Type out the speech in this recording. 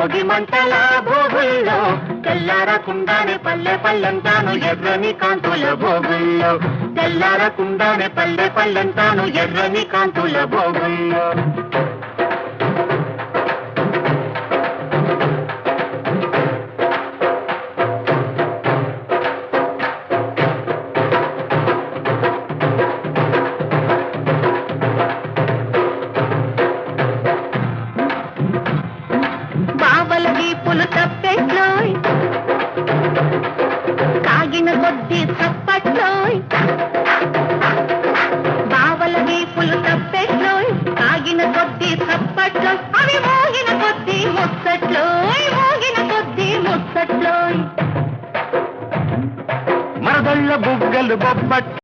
భోగి మంటల భోగుల్లో తెల్లారకుండానే పల్లె పల్లెంతాను ఎర్రని కాంతుల భోగుల్లో తెల్లారకుండానే పల్లె పల్లెంతాను ఎర్రని కాంతుల భోగుల్లో బావల వీపులు తప్పెట్లోయ్ కాగిన కొద్ది చప్పట్లోయ్ బావల వీపులు తప్పెట్లోయ్ కాగిన కొద్ది చప్పట్లోయ్ అవి మోగిన కొద్ది ముచ్చట్లోయ్ మోగిన కొద్ది ముచ్చట్లోయ్ మరదళ్ళ బుగ్గలు బొబ్బట్లు